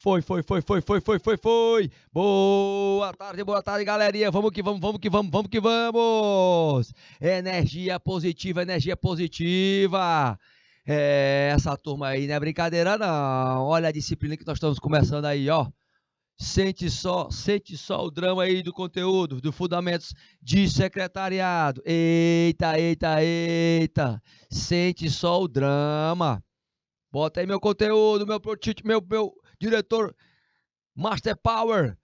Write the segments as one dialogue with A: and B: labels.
A: Foi. Boa tarde, galerinha. Vamos que vamos, vamos que vamos, vamos que vamos. Energia positiva, energia positiva. Essa turma aí não é brincadeira, não. Olha a disciplina que nós estamos começando aí, ó. Sente só o drama aí do conteúdo, do fundamentos de secretariado. Eita. Sente só o drama. Bota aí meu conteúdo, meu diretor Master Power.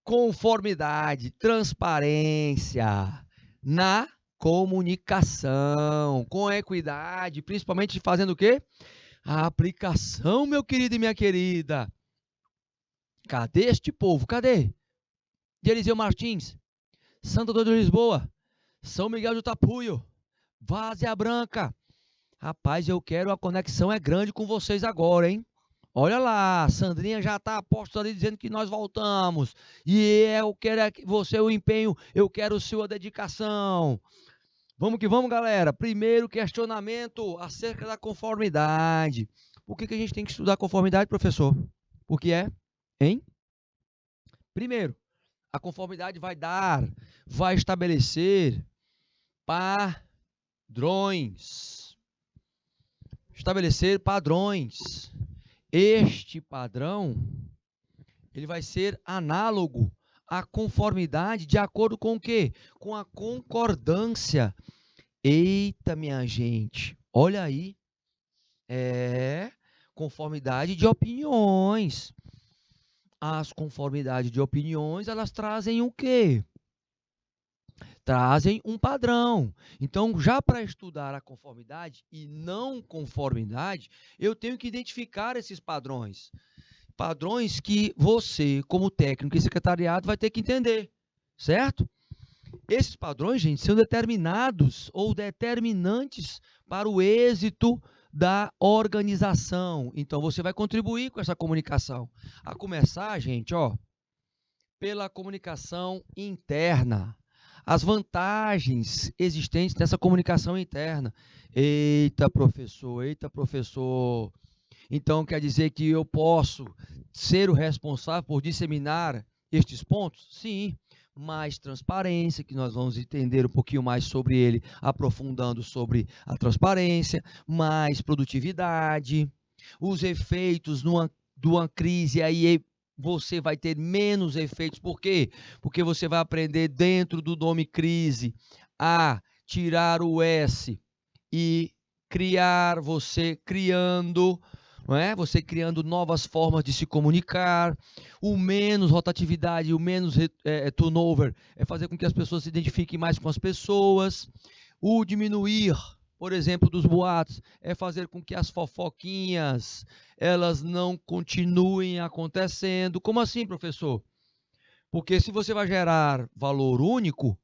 A: Conformidade, transparência na comunicação, com equidade, principalmente fazendo o quê? A aplicação, meu querido e minha querida. Cadê este povo? Cadê? De Eliseu Martins, Santo Antônio de Lisboa, São Miguel do Tapuio, Várzea Branca. Rapaz, eu quero, a conexão é grande com vocês agora, hein? Olha lá, Sandrinha já está apostando ali dizendo que nós voltamos. E eu quero você o empenho, eu quero sua dedicação. Vamos que vamos, galera. Primeiro questionamento acerca da conformidade. Por que a gente tem que estudar conformidade, professor? Por que é? Hein? Primeiro, a conformidade vai estabelecer padrões. Estabelecer padrões. Este padrão, ele vai ser análogo à conformidade de acordo com o quê? Com a concordância. Eita, minha gente, olha aí. Conformidade de opiniões. As conformidades de opiniões, elas trazem o quê? Trazem um padrão. Então, já para estudar a conformidade e não conformidade, eu tenho que identificar esses padrões. Padrões que você, como técnico e secretariado, vai ter que entender, certo? Esses padrões, gente, são determinados ou determinantes para o êxito da organização. Então, você vai contribuir com essa comunicação. A começar, gente, ó, pela comunicação interna. As vantagens existentes nessa comunicação interna. Eita, professor. Então, quer dizer que eu posso ser o responsável por disseminar estes pontos? Sim. Mais transparência, que nós vamos entender um pouquinho mais sobre ele, aprofundando sobre a transparência. Mais produtividade. Os efeitos de uma crise aí você vai ter menos efeitos. Por quê? Porque você vai aprender dentro do nome crise a tirar o S e criar, você criando novas formas de se comunicar. O menos rotatividade, o menos turnover é fazer com que as pessoas se identifiquem mais com as pessoas. O diminuir, por exemplo, dos boatos, é fazer com que as fofoquinhas, elas não continuem acontecendo. Como assim, professor? Porque se você vai gerar valor único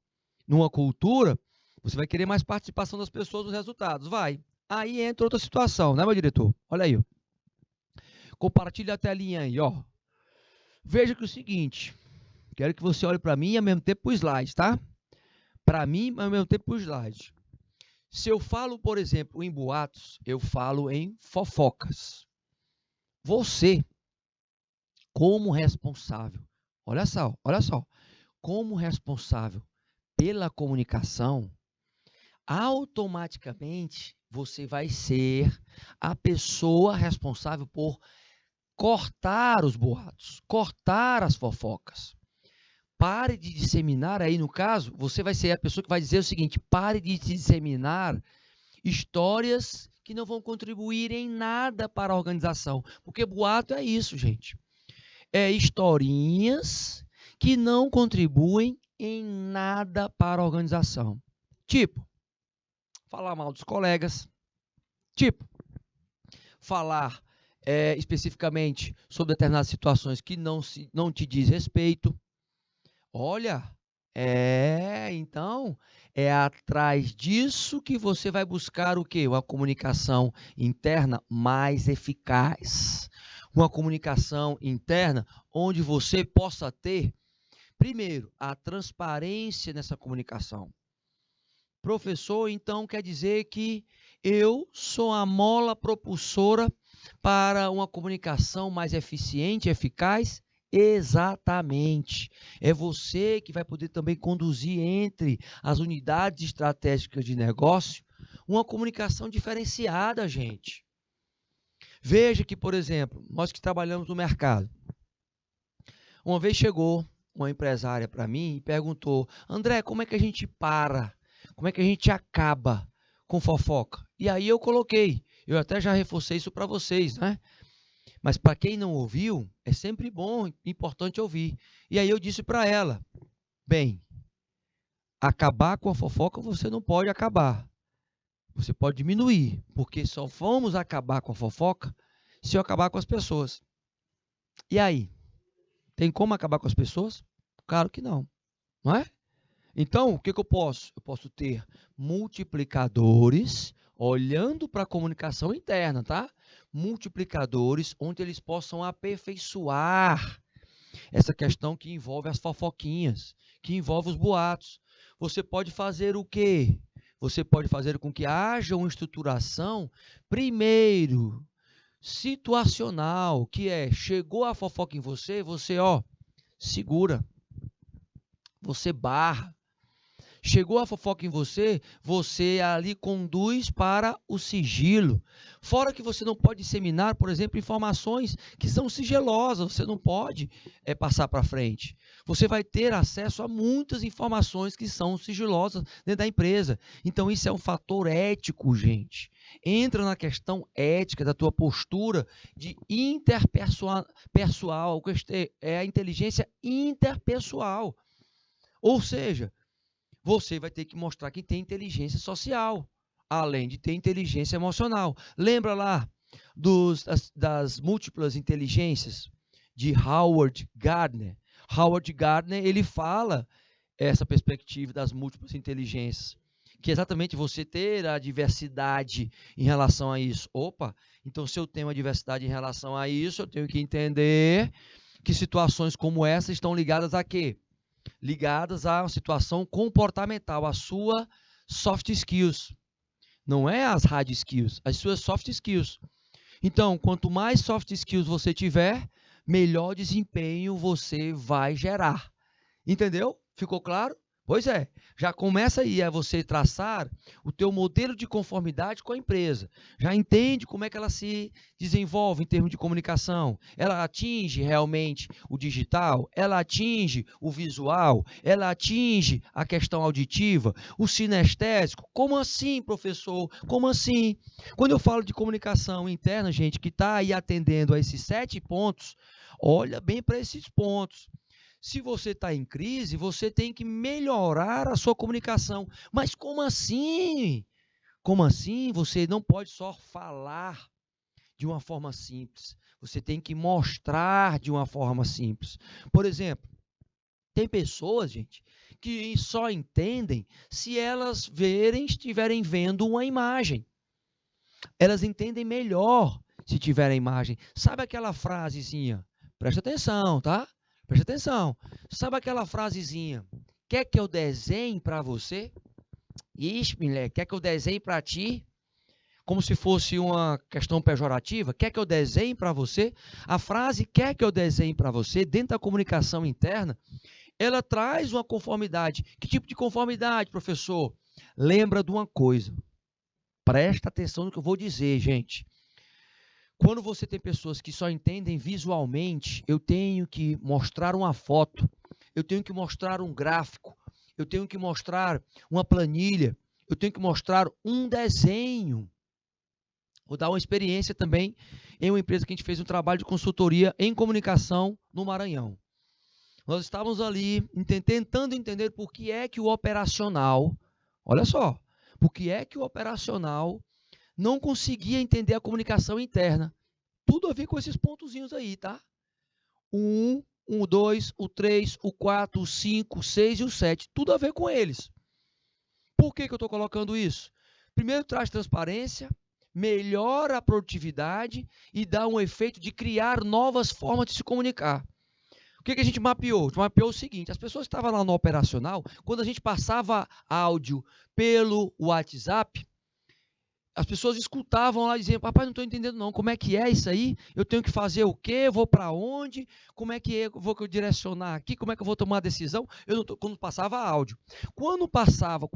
A: numa cultura, você vai querer mais participação das pessoas nos resultados. Vai. Aí entra outra situação, né, meu diretor? Olha aí. Ó. Compartilha a telinha aí, ó. Veja que é o seguinte, quero que você olhe para mim e ao mesmo tempo para o slide, tá? Para mim, ao mesmo tempo para o slide. Se eu falo, por exemplo, em boatos, eu falo em fofocas. Você, como responsável, olha só, como responsável pela comunicação, automaticamente você vai ser a pessoa responsável por cortar os boatos, cortar as fofocas. Pare de disseminar aí, no caso, você vai ser a pessoa que vai dizer o seguinte: pare de disseminar histórias que não vão contribuir em nada para a organização. Porque boato é isso, gente. É historinhas que não contribuem em nada para a organização. Tipo, falar mal dos colegas. Tipo, falar especificamente sobre determinadas situações que não te diz respeito. Olha, então, é atrás disso que você vai buscar o quê? Uma comunicação interna mais eficaz. Uma comunicação interna onde você possa ter, primeiro, a transparência nessa comunicação. Professor, então quer dizer que eu sou a mola propulsora para uma comunicação mais eficiente e eficaz? Exatamente. É você que vai poder também conduzir entre as unidades estratégicas de negócio uma comunicação diferenciada, gente. Veja que, por exemplo, nós que trabalhamos no mercado, uma vez chegou uma empresária para mim e perguntou: André, como é que a gente para? Como é que a gente acaba com fofoca? E aí eu coloquei, eu até já reforcei isso para vocês, né? Mas para quem não ouviu, é sempre bom, importante ouvir. E aí eu disse para ela: bem, acabar com a fofoca você não pode acabar. Você pode diminuir, porque só vamos acabar com a fofoca se eu acabar com as pessoas. E aí? Tem como acabar com as pessoas? Claro que não, não é? Então, o que eu posso? Eu posso ter multiplicadores olhando para a comunicação interna, tá? Multiplicadores onde eles possam aperfeiçoar essa questão que envolve as fofoquinhas, que envolve os boatos. Você pode fazer o quê? Você pode fazer com que haja uma estruturação, primeiro, situacional, que é, chegou a fofoca em você, segura, você barra. Chegou a fofoca em você, você ali conduz para o sigilo. Fora que você não pode disseminar, por exemplo, informações que são sigilosas, você não pode passar para frente. Você vai ter acesso a muitas informações que são sigilosas dentro da empresa. Então, isso é um fator ético, gente. Entra na questão ética da tua postura de interpessoal, é a inteligência interpessoal. Ou seja, você vai ter que mostrar que tem inteligência social, além de ter inteligência emocional. Lembra lá das múltiplas inteligências de Howard Gardner? Howard Gardner, ele fala essa perspectiva das múltiplas inteligências, que é exatamente você ter a diversidade em relação a isso. Opa, então se eu tenho a diversidade em relação a isso, eu tenho que entender que situações como essa estão ligadas a quê? Ligadas à situação comportamental, a sua soft skills. Não é as hard skills, as suas soft skills. Então, quanto mais soft skills você tiver, melhor desempenho você vai gerar. Entendeu? Ficou claro? Pois é, já começa aí a você traçar o teu modelo de conformidade com a empresa. Já entende como é que ela se desenvolve em termos de comunicação. Ela atinge realmente o digital? Ela atinge o visual? Ela atinge a questão auditiva? O sinestésico? Como assim, professor? Como assim? Quando eu falo de comunicação interna, gente, que está aí atendendo a esses 7 pontos, olha bem para esses pontos. Se você está em crise, você tem que melhorar a sua comunicação. Mas como assim? Como assim? Você não pode só falar de uma forma simples. Você tem que mostrar de uma forma simples. Por exemplo, tem pessoas, gente, que só entendem se elas estiverem vendo uma imagem. Elas entendem melhor se tiver a imagem. Sabe aquela frasezinha? Presta atenção, tá? Presta atenção. Sabe aquela frasezinha? Quer que eu desenhe para você? Ixi, moleque, quer que eu desenhe para ti? Como se fosse uma questão pejorativa. Quer que eu desenhe para você? A frase quer que eu desenhe para você, dentro da comunicação interna, ela traz uma conformidade. Que tipo de conformidade, professor? Lembra de uma coisa. Presta atenção no que eu vou dizer, gente. Quando você tem pessoas que só entendem visualmente, eu tenho que mostrar uma foto, eu tenho que mostrar um gráfico, eu tenho que mostrar uma planilha, eu tenho que mostrar um desenho. Vou dar uma experiência também em uma empresa que a gente fez um trabalho de consultoria em comunicação no Maranhão. Nós estávamos ali tentando entender por que é que o operacional, olha só, por que é que o operacional não conseguia entender a comunicação interna. Tudo a ver com esses pontozinhos aí, tá? O 1, o 2, o 3, o 4, o 5, o 6 e o 7. Tudo a ver com eles. Por que eu estou colocando isso? Primeiro, traz transparência, melhora a produtividade e dá um efeito de criar novas formas de se comunicar. O que a gente mapeou? A gente mapeou o seguinte: as pessoas que estavam lá no operacional, quando a gente passava áudio pelo WhatsApp, as pessoas escutavam lá dizendo: papai, não estou entendendo não, como é que é isso aí? Eu tenho que fazer o quê? Vou para onde? Como é que eu vou direcionar aqui? Como é que eu vou tomar a decisão? Quando passava áudio. Quando passava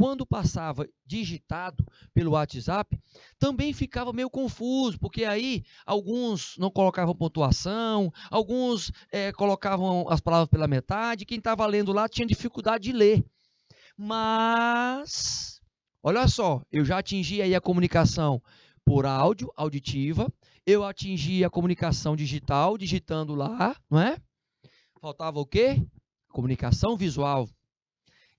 A: digitado pelo WhatsApp, também ficava meio confuso, porque aí alguns não colocavam pontuação, alguns colocavam as palavras pela metade, quem estava lendo lá tinha dificuldade de ler. Mas, olha só, eu já atingi aí a comunicação por áudio, auditiva, eu atingi a comunicação digital, digitando lá, não é? Faltava o quê? Comunicação visual.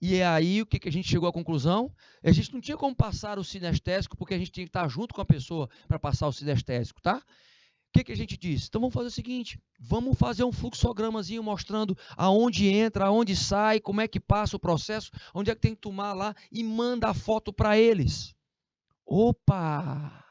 A: E é aí o que a gente chegou à conclusão? A gente não tinha como passar o sinestésico, porque a gente tinha que estar junto com a pessoa para passar o sinestésico, tá? O que a gente disse? Então vamos fazer o seguinte, vamos fazer um fluxogramazinho mostrando aonde entra, aonde sai, como é que passa o processo, onde é que tem que tomar lá e manda a foto para eles. Opa!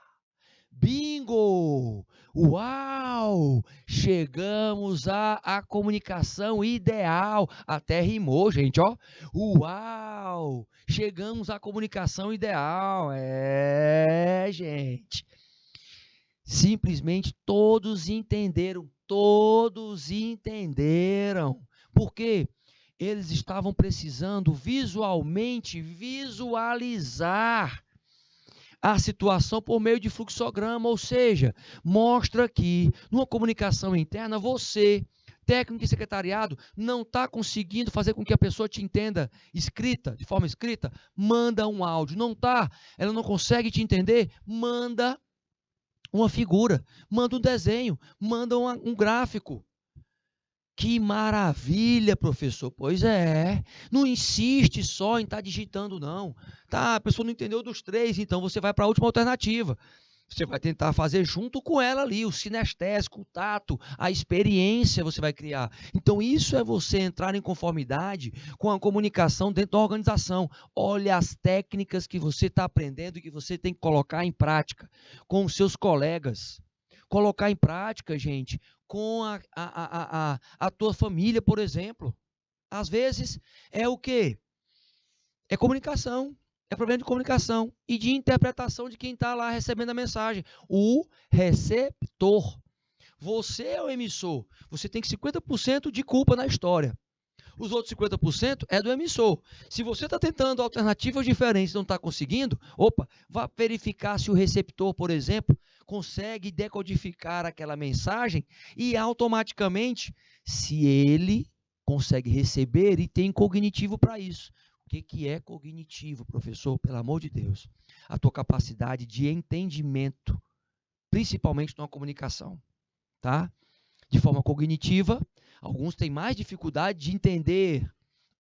A: Bingo! Uau! Chegamos à comunicação ideal. Até rimou, gente, ó. Uau! Chegamos à comunicação ideal. Gente. Simplesmente todos entenderam. Por quê? Eles estavam precisando visualmente visualizar a situação por meio de fluxograma, ou seja, mostra que numa comunicação interna você, técnico e secretariado, não está conseguindo fazer com que a pessoa te entenda de forma escrita, manda um áudio. Não está, ela não consegue te entender, manda uma figura, manda um desenho, manda um gráfico. Que maravilha, professor. Pois é. Não insiste só em estar digitando, não. Tá, a pessoa não entendeu dos três, então você vai para a última alternativa. Você vai tentar fazer junto com ela ali, o sinestésico, o tato, a experiência você vai criar. Então, isso é você entrar em conformidade com a comunicação dentro da organização. Olha as técnicas que você está aprendendo e que você tem que colocar em prática com os seus colegas. Colocar em prática, gente, com a tua família, por exemplo. Às vezes, é o quê? É comunicação. É problema de comunicação e de interpretação de quem está lá recebendo a mensagem. O receptor. Você é o emissor. Você tem 50% de culpa na história. Os outros 50% é do emissor. Se você está tentando alternativas diferentes e não está conseguindo, vá verificar se o receptor, por exemplo, consegue decodificar aquela mensagem e automaticamente, se ele consegue receber e tem cognitivo para isso. O que é cognitivo, professor? Pelo amor de Deus. A tua capacidade de entendimento, principalmente numa comunicação, tá? De forma cognitiva, alguns têm mais dificuldade de entender,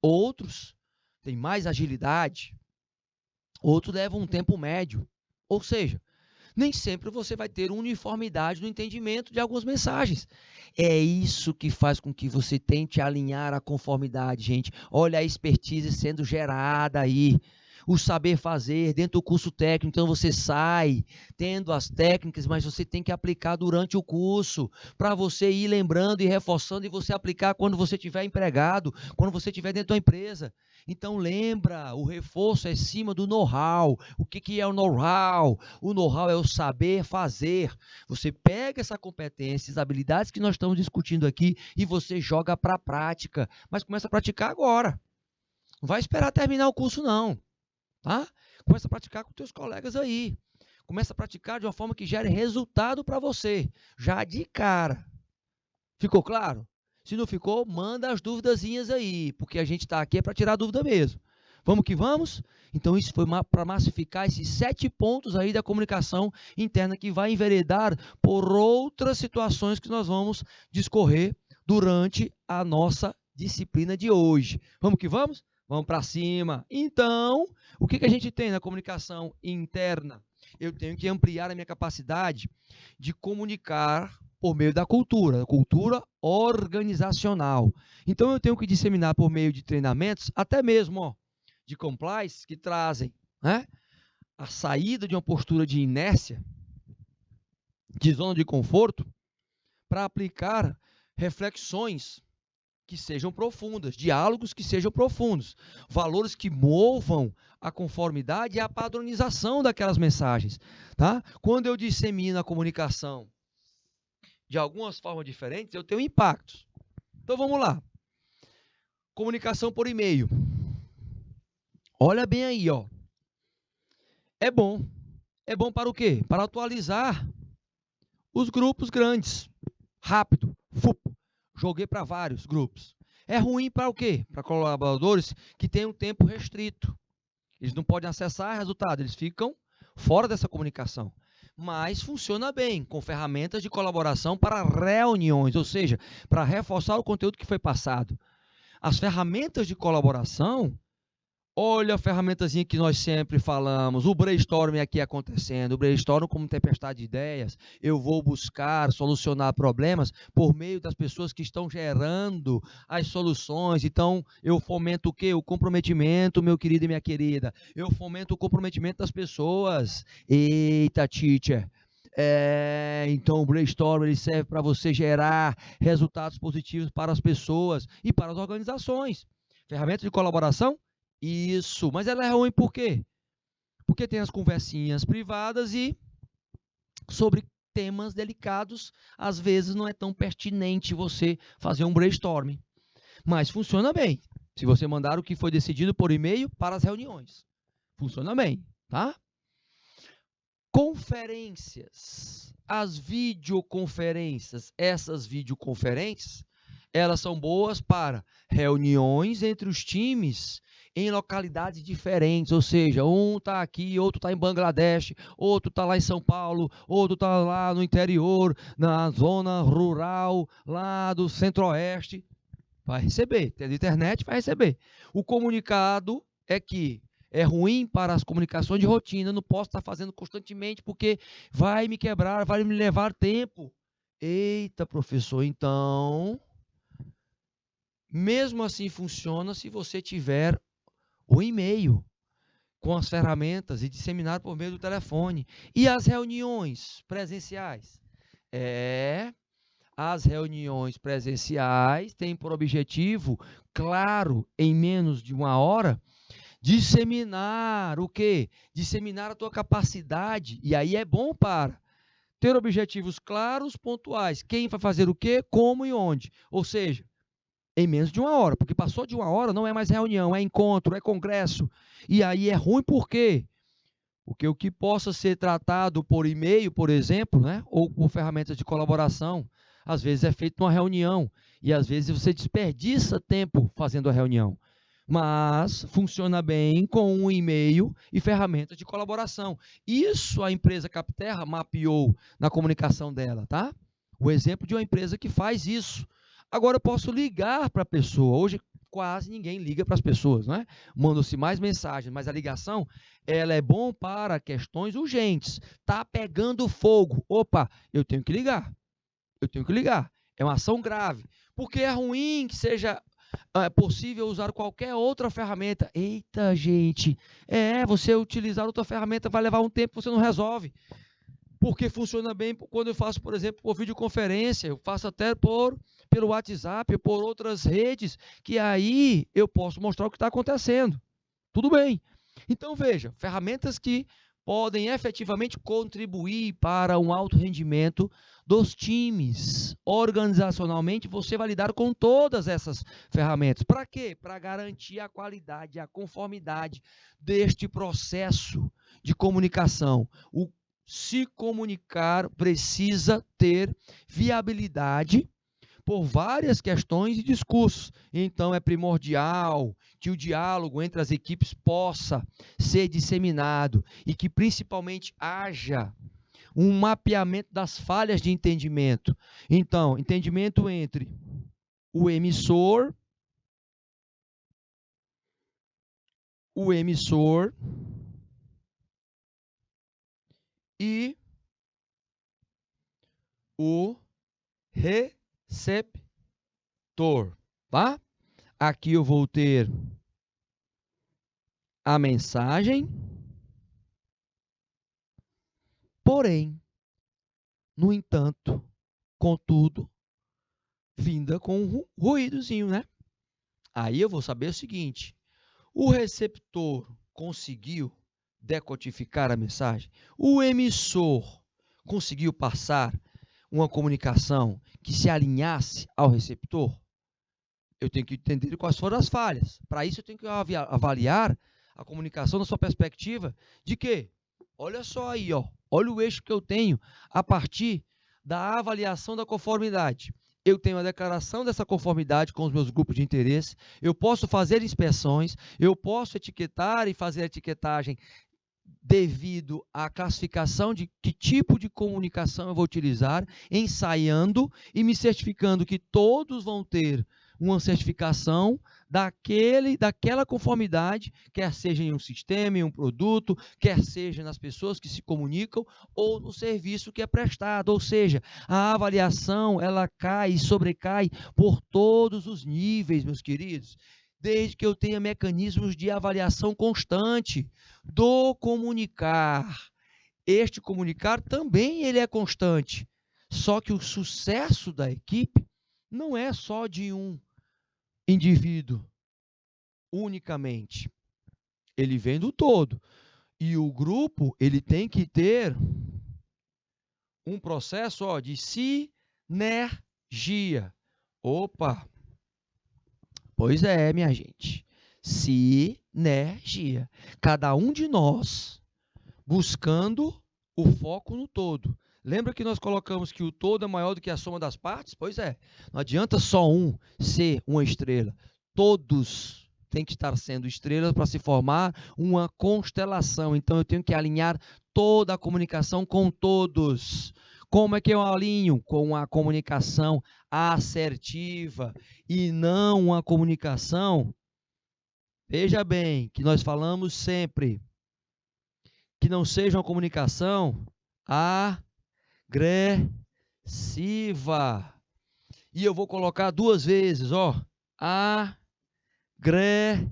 A: outros têm mais agilidade, outros levam um tempo médio. Ou seja, nem sempre você vai ter uniformidade no entendimento de algumas mensagens. É isso que faz com que você tente alinhar a conformidade, gente. Olha a expertise sendo gerada aí. O saber fazer dentro do curso técnico. Então, você sai tendo as técnicas, mas você tem que aplicar durante o curso, para você ir lembrando e reforçando e você aplicar quando você estiver empregado, quando você estiver dentro da empresa. Então, lembra, o reforço é em cima do know-how. O que é o know-how? O know-how é o saber fazer. Você pega essa competência, as habilidades que nós estamos discutindo aqui e você joga para a prática. Mas começa a praticar agora. Não vai esperar terminar o curso, não. Tá? Começa a praticar com teus colegas aí. Começa a praticar de uma forma que gere resultado para você, já de cara. Ficou claro? Se não ficou, manda as duvidazinhas aí, porque a gente está aqui para tirar dúvida mesmo. Vamos que vamos? Então isso foi para massificar esses 7 pontos aí da comunicação interna que vai enveredar por outras situações que nós vamos discorrer durante a nossa disciplina de hoje. Vamos que vamos? Vamos para cima. Então, o que a gente tem na comunicação interna? Eu tenho que ampliar a minha capacidade de comunicar por meio da cultura organizacional. Então, eu tenho que disseminar por meio de treinamentos, até mesmo de compliance, que trazem, né, a saída de uma postura de inércia, de zona de conforto, para aplicar reflexões que sejam profundas, diálogos que sejam profundos, valores que movam a conformidade e a padronização daquelas mensagens, tá? Quando eu dissemino a comunicação de algumas formas diferentes, eu tenho impactos. Então vamos lá. Comunicação por e-mail. Olha bem aí, ó. É bom. É bom para o quê? Para atualizar os grupos grandes. Rápido. Joguei para vários grupos. É ruim para o quê? Para colaboradores que têm um tempo restrito. Eles não podem acessar resultado, eles ficam fora dessa comunicação. Mas funciona bem com ferramentas de colaboração para reuniões, ou seja, para reforçar o conteúdo que foi passado. As ferramentas de colaboração, olha a ferramentazinha que nós sempre falamos, o brainstorming aqui acontecendo, o brainstorming como tempestade de ideias, eu vou buscar solucionar problemas por meio das pessoas que estão gerando as soluções, então eu fomento o quê? O comprometimento, meu querido e minha querida, eu fomento o comprometimento das pessoas. Eita, teacher! Então o brainstorming ele serve para você gerar resultados positivos para as pessoas e para as organizações. Ferramenta de colaboração? Isso, mas ela é ruim por quê? Porque tem as conversinhas privadas e sobre temas delicados, às vezes não é tão pertinente você fazer um brainstorming. Mas funciona bem, se você mandar o que foi decidido por e-mail para as reuniões. Funciona bem, tá? Conferências. As videoconferências, essas videoconferências, elas são boas para reuniões entre os times em localidades diferentes, ou seja, um está aqui, outro está em Bangladesh, outro está lá em São Paulo, outro está lá no interior, na zona rural, lá do centro-oeste. Vai receber, tem internet, vai receber. O comunicado é que é ruim para as comunicações de rotina, não posso estar fazendo constantemente porque vai me quebrar, vai me levar tempo. Eita, professor, então, mesmo assim funciona se você tiver o e-mail com as ferramentas e disseminar por meio do telefone. E as reuniões presenciais? As reuniões presenciais têm por objetivo, claro, em menos de uma hora, disseminar o quê? Disseminar a tua capacidade. E aí é bom para ter objetivos claros, pontuais. Quem vai fazer o quê, como e onde. Ou seja, em menos de uma hora, porque passou de uma hora não é mais reunião, é encontro, é congresso. E aí é ruim por quê? Porque o que possa ser tratado por e-mail, por exemplo, né, ou por ferramentas de colaboração, às vezes é feito numa reunião e às vezes você desperdiça tempo fazendo a reunião. Mas funciona bem com um e-mail e ferramentas de colaboração. Isso a empresa Capterra mapeou na comunicação dela, tá? O exemplo de uma empresa que faz isso. Agora eu posso ligar para a pessoa. Hoje quase ninguém liga para as pessoas, né? Mandam-se mais mensagens, mas a ligação ela é bom para questões urgentes. Tá pegando fogo. Opa, eu tenho que ligar. Eu tenho que ligar. É uma ação grave. Porque é ruim que seja possível usar qualquer outra ferramenta. Eita, gente. Você utilizar outra ferramenta vai levar um tempo, você não resolve. Porque funciona bem quando eu faço, por exemplo, por videoconferência, eu faço até pelo WhatsApp, por outras redes, que aí eu posso mostrar o que está acontecendo. Tudo bem. Então, veja, ferramentas que podem efetivamente contribuir para um alto rendimento dos times. Organizacionalmente, você vai lidar com todas essas ferramentas. Para quê? Para garantir a qualidade, a conformidade deste processo de comunicação. Se comunicar precisa ter viabilidade por várias questões e discursos. Então, é primordial que o diálogo entre as equipes possa ser disseminado e que, principalmente, haja um mapeamento das falhas de entendimento. Então, entendimento entre o emissor e o receptor, tá? Aqui eu vou ter a mensagem, porém, no entanto, contudo, vinda com um ruídozinho, né? Aí eu vou saber o seguinte: o receptor conseguiu decodificar a mensagem? O emissor conseguiu passar uma comunicação que se alinhasse ao receptor? Eu tenho que entender quais foram as falhas. Para isso, eu tenho que avaliar a comunicação na sua perspectiva de quê? Olha só aí, ó. Olha o eixo que eu tenho a partir da avaliação da conformidade. Eu tenho a declaração dessa conformidade com os meus grupos de interesse, eu posso fazer inspeções, eu posso etiquetar e fazer a etiquetagem devido à classificação de que tipo de comunicação eu vou utilizar, ensaiando e me certificando que todos vão ter uma certificação daquela conformidade, quer seja em um sistema, em um produto, quer seja nas pessoas que se comunicam ou no serviço que é prestado. Ou seja, a avaliação ela cai e sobrecai por todos os níveis, meus queridos, desde que eu tenha mecanismos de avaliação constante do comunicar. Este comunicar também ele é constante, só que o sucesso da equipe não é só de um indivíduo unicamente, ele vem do todo. E o grupo ele tem que ter um processo de sinergia. Opa! Pois é, minha gente. Sinergia. Cada um de nós buscando o foco no todo. Lembra que nós colocamos que o todo é maior do que a soma das partes? Pois é. Não adianta só um ser uma estrela. Todos têm que estar sendo estrelas para se formar uma constelação. Então, eu tenho que alinhar toda a comunicação com todos. Como é que eu alinho? Com a comunicação assertiva e não uma comunicação, veja bem, que nós falamos sempre, que não seja uma comunicação agressiva. E eu vou colocar duas vezes, agressiva.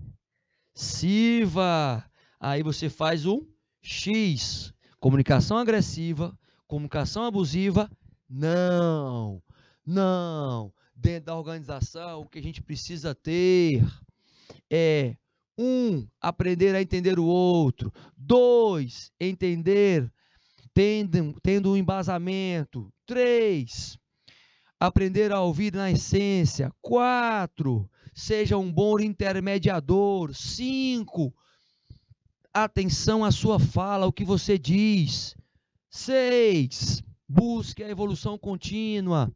A: Aí você faz um X. Comunicação agressiva, comunicação abusiva, não. Dentro da organização, o que a gente precisa ter é aprender a entender o outro. 2, entender tendo um embasamento. 3, aprender a ouvir na essência. 4, seja um bom intermediador. 5, atenção à sua fala, ao que você diz. 6, busque a evolução contínua.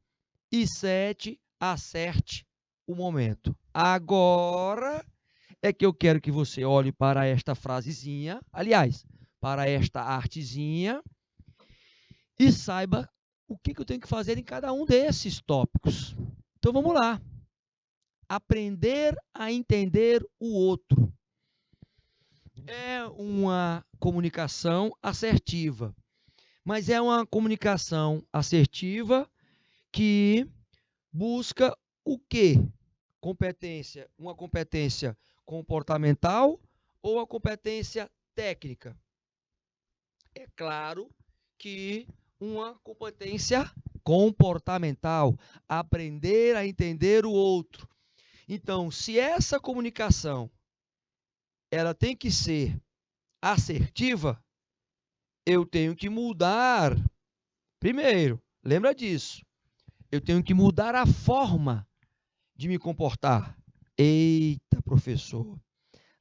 A: E 7, acerte o momento. Agora é que eu quero que você olhe para esta frasezinha, aliás, para esta artezinha, e saiba o que eu tenho que fazer em cada um desses tópicos. Então, vamos lá. Aprender a entender o outro. É uma comunicação assertiva, mas é uma comunicação assertiva que busca o quê? Competência, uma competência comportamental ou a competência técnica? É claro que uma competência comportamental, aprender a entender o outro. Então, se essa comunicação ela tem que ser assertiva, eu tenho que mudar. Primeiro, lembra disso. Eu tenho que mudar a forma de me comportar. Eita, professor,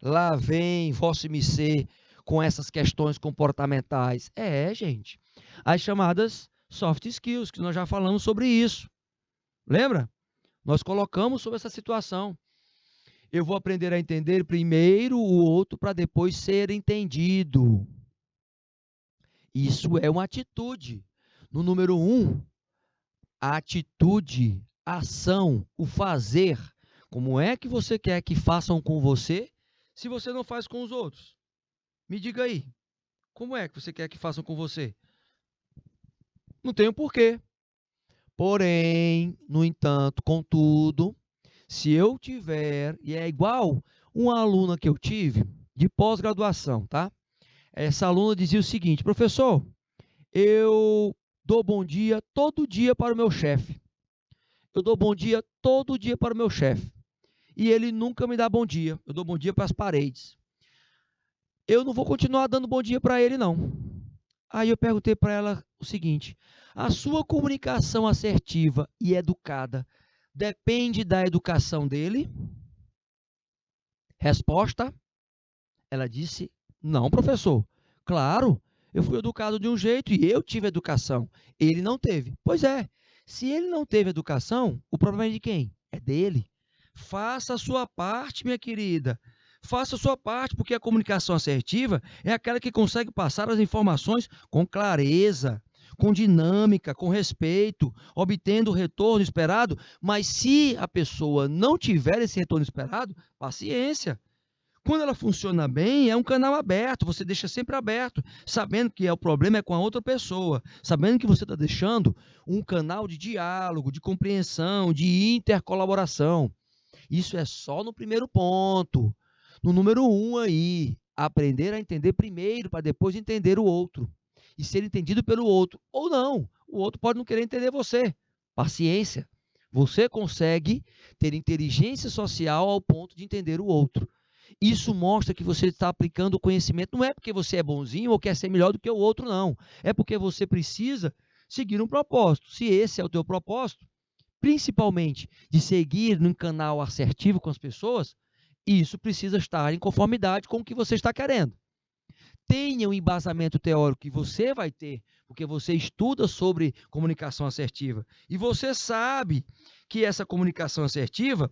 A: lá vem Vossa MC com essas questões comportamentais. Gente, as chamadas soft skills, que nós já falamos sobre isso. Lembra? Nós colocamos sobre essa situação. Eu vou aprender a entender primeiro o outro para depois ser entendido. Isso é uma atitude. No número 1, a atitude, a ação, o fazer. Como é que você quer que façam com você se você não faz com os outros? Me diga aí. Como é que você quer que façam com você? Não tem um porquê. Porém, no entanto, contudo, se eu tiver, e é igual uma aluna que eu tive de pós-graduação, tá? Essa aluna dizia o seguinte: professor, eu dou bom dia todo dia para o meu chefe. eu dou bom dia todo dia para o meu chefe. E ele nunca me dá bom dia. Eu dou bom dia para as paredes. Eu não vou continuar dando bom dia para ele, não. Aí eu perguntei para ela o seguinte: a sua comunicação assertiva e educada depende da educação dele? Resposta: ela disse: não, professor. Claro, eu fui educado de um jeito e eu tive educação. Ele não teve. Pois é, se ele não teve educação, o problema é de quem? É dele. Faça a sua parte, minha querida. Faça a sua parte, porque a comunicação assertiva é aquela que consegue passar as informações com clareza, com dinâmica, com respeito, obtendo o retorno esperado. Mas se a pessoa não tiver esse retorno esperado, paciência. Quando ela funciona bem, é um canal aberto, você deixa sempre aberto, sabendo que o problema é com a outra pessoa, sabendo que você está deixando um canal de diálogo, de compreensão, de intercolaboração. Isso é só no primeiro ponto. No número 1 aí, aprender a entender primeiro, para depois entender o outro. E ser entendido pelo outro. Ou não, o outro pode não querer entender você. Paciência. Você consegue ter inteligência social ao ponto de entender o outro. Isso mostra que você está aplicando o conhecimento. Não é porque você é bonzinho ou quer ser melhor do que o outro, não. É porque você precisa seguir um propósito. Se esse é o teu propósito, principalmente de seguir num canal assertivo com as pessoas, isso precisa estar em conformidade com o que você está querendo. Tenha um embasamento teórico que você vai ter, porque você estuda sobre comunicação assertiva. E você sabe que essa comunicação assertiva,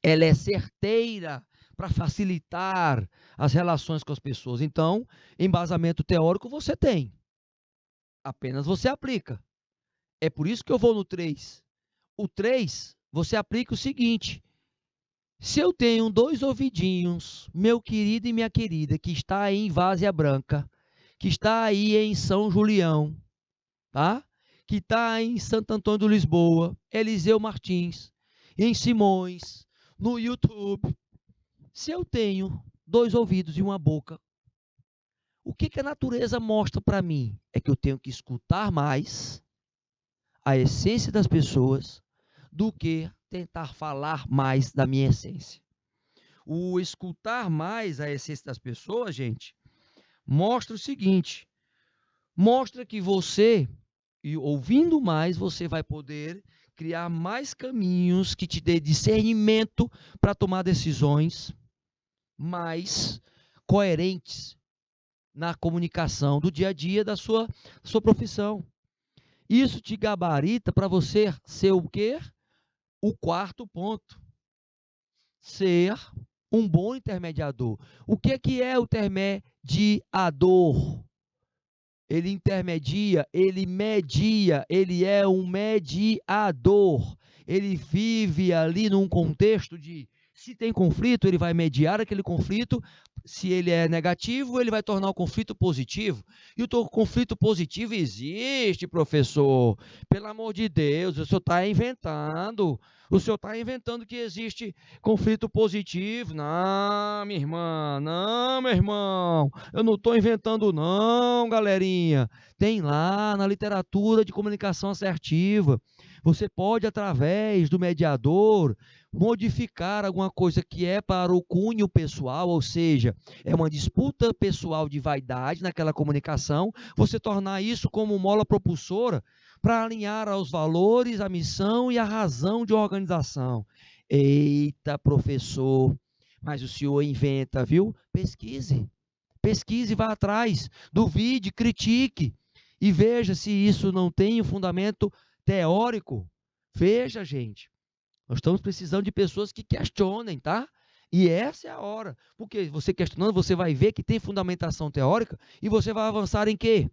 A: ela é certeira para facilitar as relações com as pessoas. Então, embasamento teórico você tem. Apenas você aplica. É por isso que eu vou no 3. O 3, você aplica o seguinte: se eu tenho 2 ouvidinhos, meu querido e minha querida, que está aí em Várzea Branca, que está aí em São Julião, tá? Que está em Santo Antônio do Lisboa, Eliseu Martins, em Simões, no YouTube. Se eu tenho 2 ouvidos e uma boca, o que a natureza mostra para mim? É que eu tenho que escutar mais a essência das pessoas do que tentar falar mais da minha essência. O escutar mais a essência das pessoas, gente, mostra o seguinte: mostra que você, ouvindo mais, você vai poder criar mais caminhos que te dê discernimento para tomar decisões mais coerentes na comunicação do dia a dia da sua profissão. Isso te gabarita para você ser o quê? O 4º ponto. Ser um bom intermediador. O que é o intermediador? Ele intermedia, ele media, ele é um mediador. Ele vive ali num contexto de, se tem conflito, ele vai mediar aquele conflito. Se ele é negativo, ele vai tornar o conflito positivo. E o conflito positivo existe, professor. Pelo amor de Deus, o senhor está inventando. O senhor está inventando que existe conflito positivo. Não, minha irmã, não, meu irmão. Eu não estou inventando, não, galerinha. Tem lá na literatura de comunicação assertiva. Você pode, através do mediador, modificar alguma coisa que é para o cunho pessoal, ou seja, é uma disputa pessoal de vaidade naquela comunicação, você tornar isso como mola propulsora para alinhar aos valores, a missão e a razão de organização. Eita, professor, mas o senhor inventa, viu? Pesquise, vá atrás, duvide, critique e veja se isso não tem um fundamento teórico. Veja, gente, nós estamos precisando de pessoas que questionem, tá? E essa é a hora, porque você questionando, você vai ver que tem fundamentação teórica e você vai avançar em quê?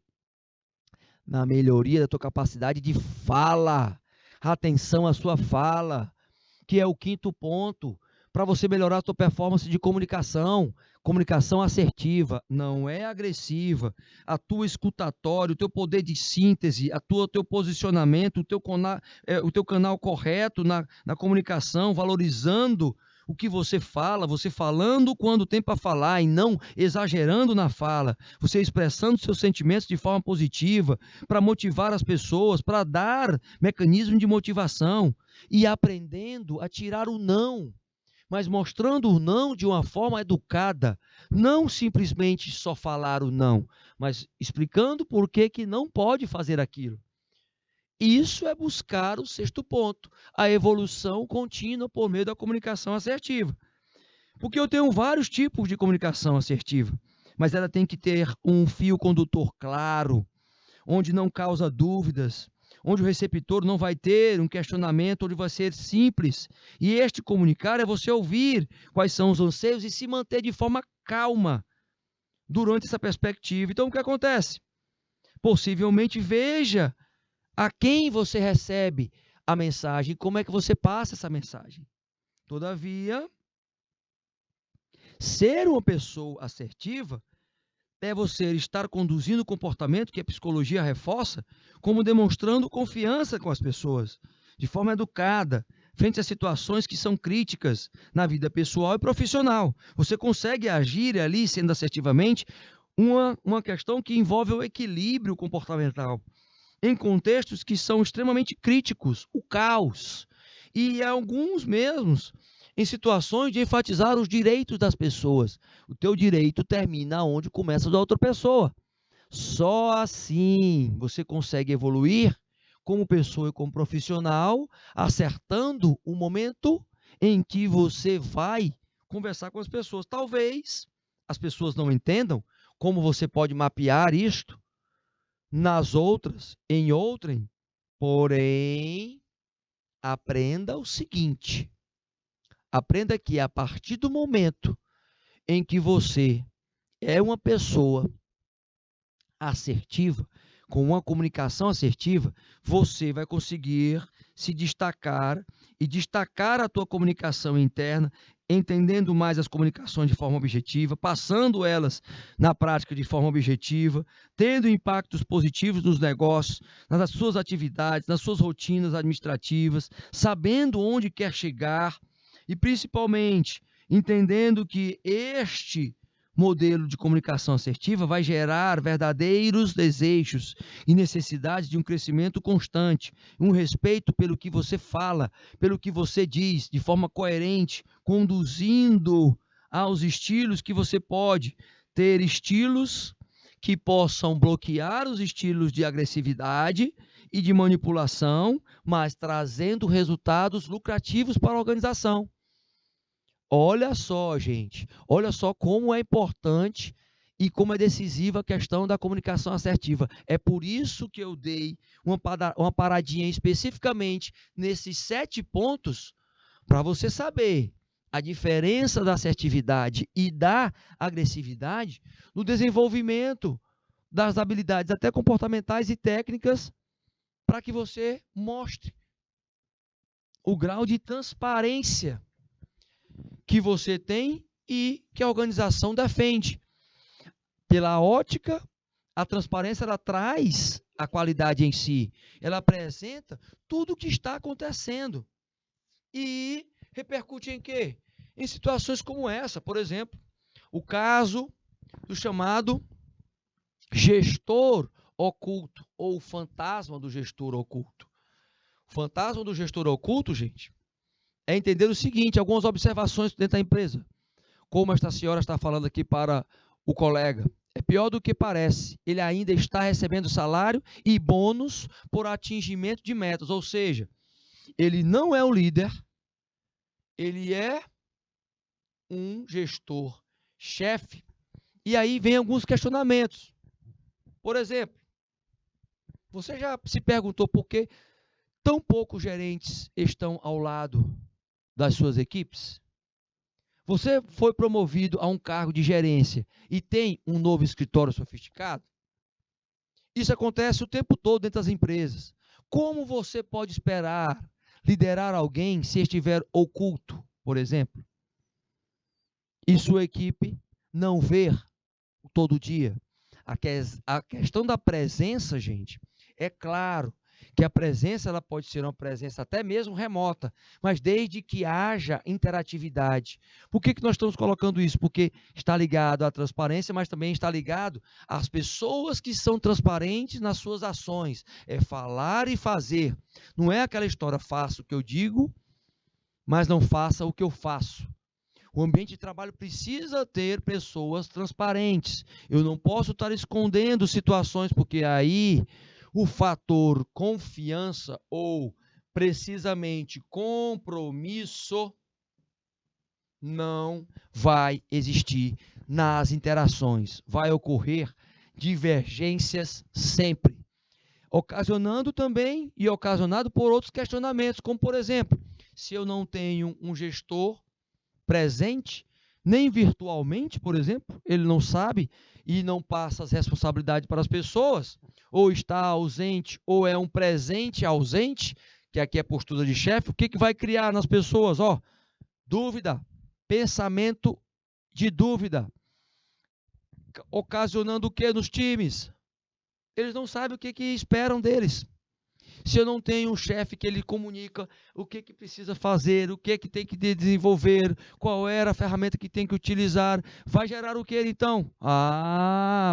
A: Na melhoria da tua capacidade de fala, atenção à sua fala, que é o 5º ponto, para você melhorar a tua performance de comunicação assertiva, não é agressiva, a tua escutatória, o teu poder de síntese, teu posicionamento, o teu canal correto na comunicação, valorizando o que você fala, você falando quando tem para falar e não exagerando na fala, você expressando seus sentimentos de forma positiva, para motivar as pessoas, para dar mecanismo de motivação e aprendendo a tirar o não, mas mostrando o não de uma forma educada, não simplesmente só falar o não, mas explicando por que não pode fazer aquilo. Isso é buscar o sexto ponto, a evolução contínua por meio da comunicação assertiva. Porque eu tenho vários tipos de comunicação assertiva, mas ela tem que ter um fio condutor claro, onde não causa dúvidas, onde o receptor não vai ter um questionamento, onde vai ser simples. E este comunicar é você ouvir quais são os anseios e se manter de forma calma durante essa perspectiva. Então, o que acontece? Possivelmente veja a quem você recebe a mensagem, como é que você passa essa mensagem. Todavia, ser uma pessoa assertiva é você estar conduzindo o comportamento que a psicologia reforça, como demonstrando confiança com as pessoas, de forma educada, frente a situações que são críticas na vida pessoal e profissional. Você consegue agir ali, sendo assertivamente, uma questão que envolve o equilíbrio comportamental, em contextos que são extremamente críticos, o caos, e alguns mesmos em situações de enfatizar os direitos das pessoas. O teu direito termina onde começa o da outra pessoa. Só assim você consegue evoluir como pessoa e como profissional, acertando o momento em que você vai conversar com as pessoas. Talvez as pessoas não entendam como você pode mapear isto nas outras, em outrem, porém, aprenda o seguinte, aprenda que a partir do momento em que você é uma pessoa assertiva, com uma comunicação assertiva, você vai conseguir se destacar e destacar a tua comunicação interna, entendendo mais as comunicações de forma objetiva, passando elas na prática de forma objetiva, tendo impactos positivos nos negócios, nas suas atividades, nas suas rotinas administrativas, sabendo onde quer chegar e, principalmente, entendendo que este modelo de comunicação assertiva vai gerar verdadeiros desejos e necessidades de um crescimento constante, um respeito pelo que você fala, pelo que você diz, de forma coerente, conduzindo aos estilos que você pode ter, estilos que possam bloquear os estilos de agressividade e de manipulação, mas trazendo resultados lucrativos para a organização. Olha só, gente, olha só como é importante e como é decisiva a questão da comunicação assertiva. É por isso que eu dei uma paradinha especificamente nesses 7 pontos para você saber a diferença da assertividade e da agressividade no desenvolvimento das habilidades até comportamentais e técnicas para que você mostre o grau de transparência que você tem e que a organização defende. Pela ótica, a transparência ela traz a qualidade em si. Ela apresenta tudo o que está acontecendo. E repercute em quê? Em situações como essa, por exemplo, o caso do chamado gestor oculto ou o fantasma do gestor oculto. O fantasma do gestor oculto, gente, é entender o seguinte, algumas observações dentro da empresa. Como esta senhora está falando aqui para o colega, é pior do que parece. Ele ainda está recebendo salário e bônus por atingimento de metas, ou seja, ele não é um líder, ele é um gestor, chefe. E aí vem alguns questionamentos. Por exemplo, você já se perguntou por que tão poucos gerentes estão ao lado das suas equipes? Você foi promovido a um cargo de gerência e tem um novo escritório sofisticado? Isso acontece o tempo todo dentro das empresas. Como você pode esperar liderar alguém se estiver oculto, por exemplo? E sua equipe não ver todo dia? A questão da presença, gente, é claro que a presença ela pode ser uma presença até mesmo remota, mas desde que haja interatividade. Por que nós estamos colocando isso? Porque está ligado à transparência, mas também está ligado às pessoas que são transparentes nas suas ações. É falar e fazer. Não é aquela história, faço o que eu digo, mas não faça o que eu faço. O ambiente de trabalho precisa ter pessoas transparentes. Eu não posso estar escondendo situações, porque aí o fator confiança ou precisamente compromisso não vai existir nas interações. Vai ocorrer divergências sempre, ocasionando também e ocasionado por outros questionamentos, como por exemplo, se eu não tenho um gestor presente, nem virtualmente, por exemplo, ele não sabe e não passa as responsabilidades para as pessoas, ou está ausente, ou é um presente ausente, que aqui é postura de chefe, o que vai criar nas pessoas? Dúvida, pensamento de dúvida, ocasionando o que nos times? Eles não sabem o que esperam deles. Se eu não tenho um chefe que ele comunica o que precisa fazer, o que tem que desenvolver, qual era a ferramenta que tem que utilizar, vai gerar o que então?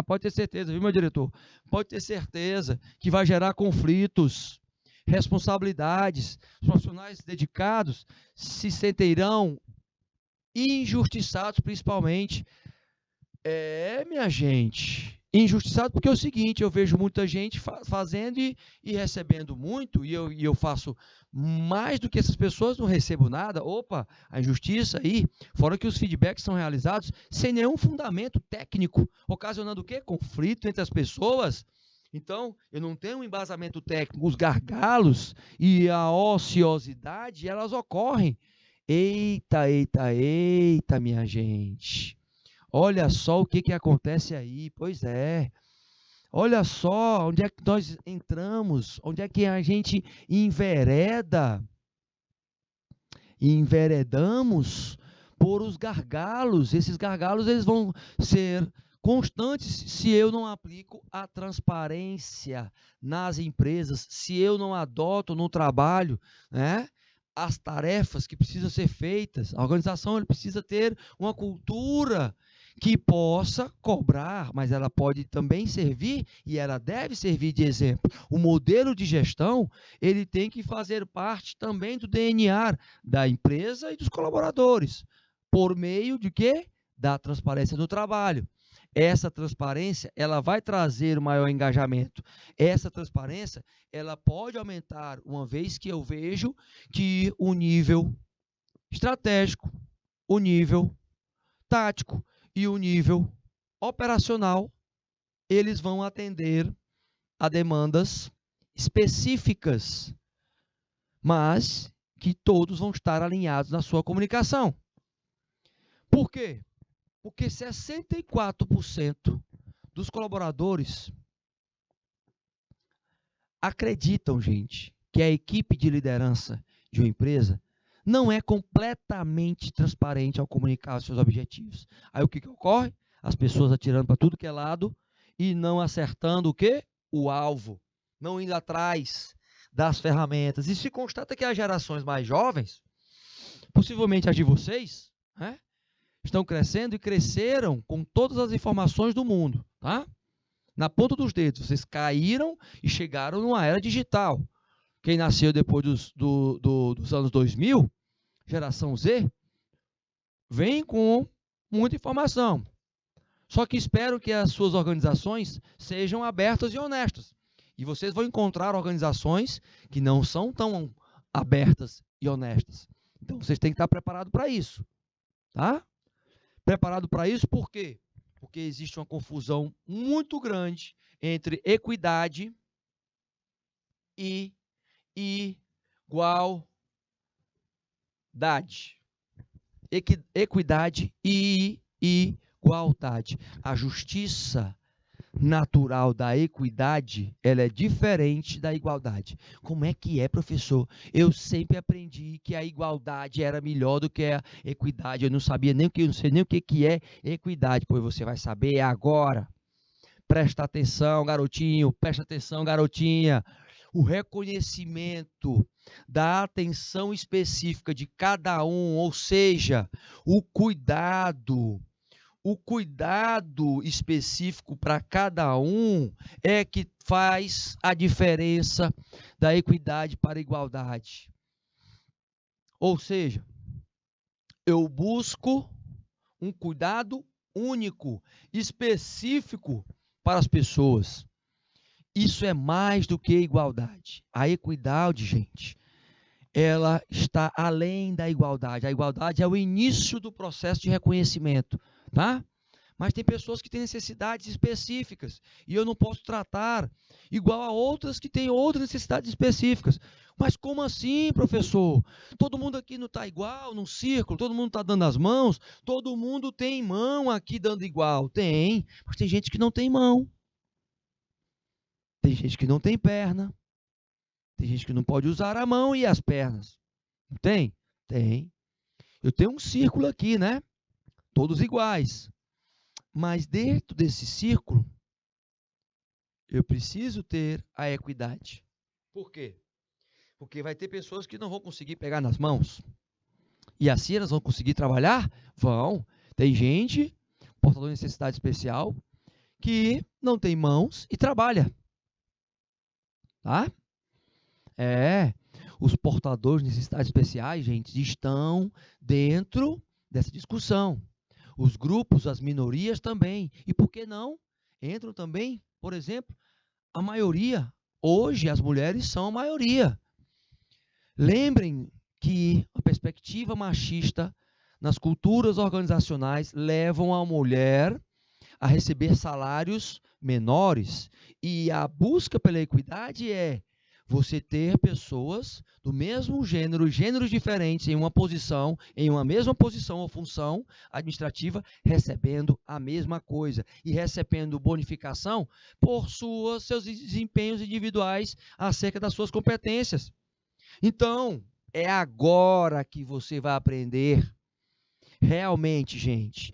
A: Pode ter certeza, viu, meu diretor? Pode ter certeza que vai gerar conflitos, responsabilidades. Os profissionais dedicados se sentirão injustiçados, principalmente. Minha gente, injustiçado porque é o seguinte, eu vejo muita gente fazendo e recebendo muito, e eu faço mais do que essas pessoas, não recebo nada. Opa, a injustiça aí, fora que os feedbacks são realizados sem nenhum fundamento técnico, ocasionando o quê? Conflito entre as pessoas. Então, eu não tenho um embasamento técnico, os gargalos e a ociosidade, elas ocorrem. Eita, minha gente. Olha só o que acontece aí, pois é. Olha só onde é que nós entramos, onde é que a gente enveredamos por os gargalos. Esses gargalos eles vão ser constantes se eu não aplico a transparência nas empresas, se eu não adoto no trabalho, né, as tarefas que precisam ser feitas. A organização ele precisa ter uma cultura que possa cobrar, mas ela pode também servir e ela deve servir de exemplo. O modelo de gestão, ele tem que fazer parte também do DNA da empresa e dos colaboradores, por meio de quê? Da transparência do trabalho. Essa transparência, ela vai trazer um maior engajamento. Essa transparência, ela pode aumentar, uma vez que eu vejo que o nível estratégico, o nível tático e o nível operacional, eles vão atender a demandas específicas, mas que todos vão estar alinhados na sua comunicação. Por quê? Porque 64% dos colaboradores acreditam, gente, que a equipe de liderança de uma empresa não é completamente transparente ao comunicar os seus objetivos. Aí o que ocorre? As pessoas atirando para tudo que é lado e não acertando o quê? O alvo. Não indo atrás das ferramentas. E se constata que as gerações mais jovens, possivelmente as de vocês, né, estão crescendo e cresceram com todas as informações do mundo, tá? Na ponta dos dedos. Vocês caíram e chegaram numa era digital. Quem nasceu depois dos anos 2000, geração Z, vem com muita informação. Só que espero que as suas organizações sejam abertas e honestas. E vocês vão encontrar organizações que não são tão abertas e honestas. Então, vocês têm que estar preparados para isso. Tá? Preparado para isso por quê? Porque existe uma confusão muito grande entre equidade e igualdade. Equidade e igualdade. A justiça natural da equidade, ela é diferente da igualdade. Como é que é, professor? Eu sempre aprendi que a igualdade era melhor do que a equidade. Eu não sabia nem o que, não sei nem o que é equidade. Pois você vai saber agora. Presta atenção, garotinho. Presta atenção, garotinha. o reconhecimento da atenção específica de cada um, ou seja, o cuidado específico para cada um é que faz a diferença da equidade para a igualdade. Ou seja, eu busco um cuidado único, específico para as pessoas. Isso é mais do que igualdade. A equidade, gente, ela está além da igualdade. A igualdade é o início do processo de reconhecimento, tá? Mas tem pessoas que têm necessidades específicas e eu não posso tratar igual a outras que têm outras necessidades específicas. Mas como assim, professor? Todo mundo aqui não está igual, num círculo, todo mundo está dando as mãos, todo mundo tem mão aqui dando igual. Tem, mas tem gente que não tem mão. Tem gente que não tem perna. Tem gente que não pode usar a mão e as pernas. Não tem? Tem. Eu tenho um círculo aqui, né? Todos iguais. Mas dentro desse círculo, eu preciso ter a equidade. Por quê? Porque vai ter pessoas que não vão conseguir pegar nas mãos. E assim elas vão conseguir trabalhar? Vão. Tem gente, portador de necessidade especial, que não tem mãos e trabalha. Tá? Os portadores de necessidades especiais, gente, estão dentro dessa discussão. Os grupos, as minorias também. E por que não? Entram também, por exemplo, a maioria. Hoje, as mulheres são a maioria. Lembrem que a perspectiva machista nas culturas organizacionais levam a mulher a receber salários menores. E a busca pela equidade é você ter pessoas do mesmo gênero, gêneros diferentes em uma posição, em uma mesma posição ou função administrativa, recebendo a mesma coisa e recebendo bonificação por seus desempenhos individuais acerca das suas competências. Então, é agora que você vai aprender realmente, gente,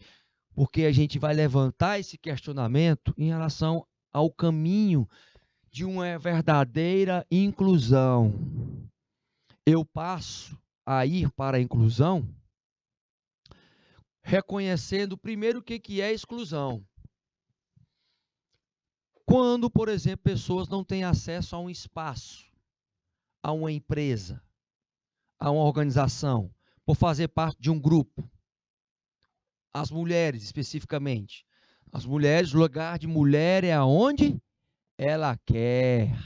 A: porque a gente vai levantar esse questionamento em relação ao caminho de uma verdadeira inclusão. Eu passo a ir para a inclusão reconhecendo primeiro o que é exclusão. Quando, por exemplo, pessoas não têm acesso a um espaço, a uma empresa, a uma organização, por fazer parte de um grupo. As mulheres, especificamente. As mulheres, o lugar de mulher é aonde ela quer.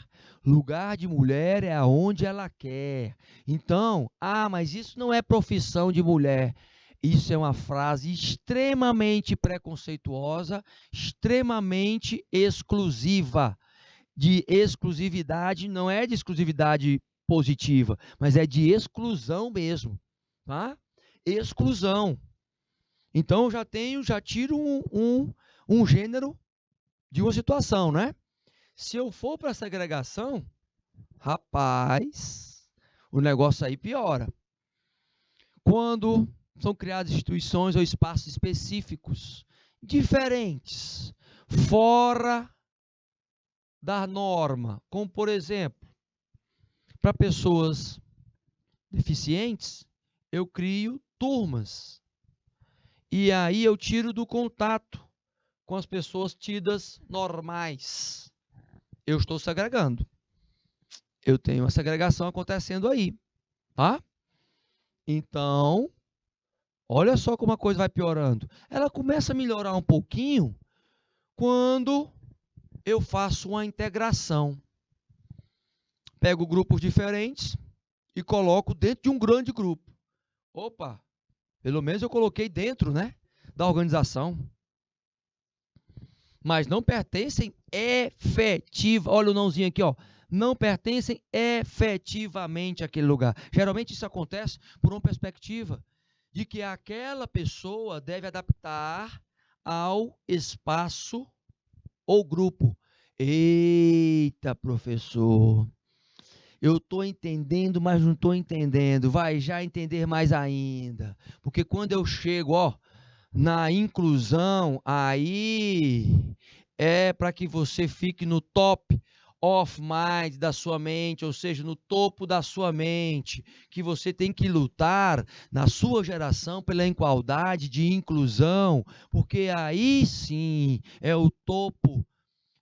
A: Lugar de mulher é aonde ela quer. Então, mas isso não é profissão de mulher. Isso é uma frase extremamente preconceituosa, extremamente exclusiva. De exclusividade, não é de exclusividade positiva, mas é de exclusão mesmo. Tá? Exclusão. Então, eu já tiro um gênero de uma situação, né? Se eu for para a segregação, rapaz, o negócio aí piora. Quando são criadas instituições ou espaços específicos, diferentes, fora da norma, como, por exemplo, para pessoas deficientes, eu crio turmas. E aí eu tiro do contato com as pessoas tidas normais. Eu estou segregando. Eu tenho uma segregação acontecendo aí, tá? Então, olha só como a coisa vai piorando. Ela começa a melhorar um pouquinho quando eu faço uma integração. Pego grupos diferentes e coloco dentro de um grande grupo. Opa, pelo menos eu coloquei dentro, né, da organização. Mas não pertencem olha o nãozinho aqui, ó. Não pertencem efetivamente àquele lugar. Geralmente isso acontece por uma perspectiva de que aquela pessoa deve adaptar ao espaço ou grupo. Eita, professor, eu estou entendendo, mas não estou entendendo. Vai já entender mais ainda. Porque quando eu chego, na inclusão, aí é para que você fique no top of mind da sua mente, ou seja, no topo da sua mente, que você tem que lutar na sua geração pela igualdade de inclusão, porque aí sim é o topo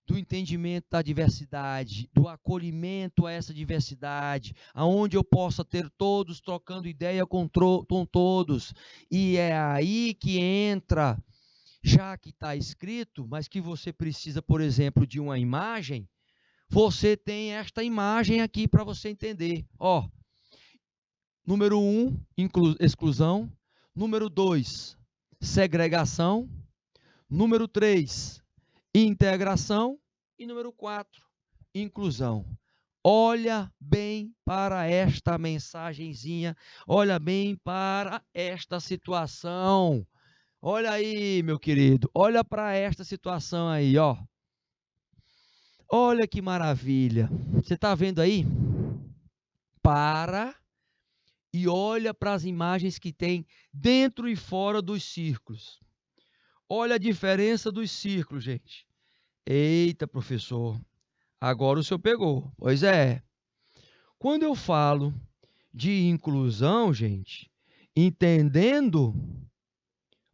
A: do entendimento da diversidade, do acolhimento a essa diversidade, aonde eu possa ter todos trocando ideia com todos. E é aí que entra, já que está escrito, mas que você precisa, por exemplo, de uma imagem, você tem esta imagem aqui para você entender. Ó, número 1, exclusão. Número 2, segregação. Número 3, integração. E número 4, inclusão. Olha bem para esta mensagenzinha, olha bem para esta situação. Olha aí, meu querido, olha para esta situação aí, ó. Olha que maravilha. Você está vendo aí? Para e olha para as imagens que tem dentro e fora dos círculos. Olha a diferença dos círculos, gente. Eita, professor, agora o senhor pegou. Pois é. Quando eu falo de inclusão, gente, entendendo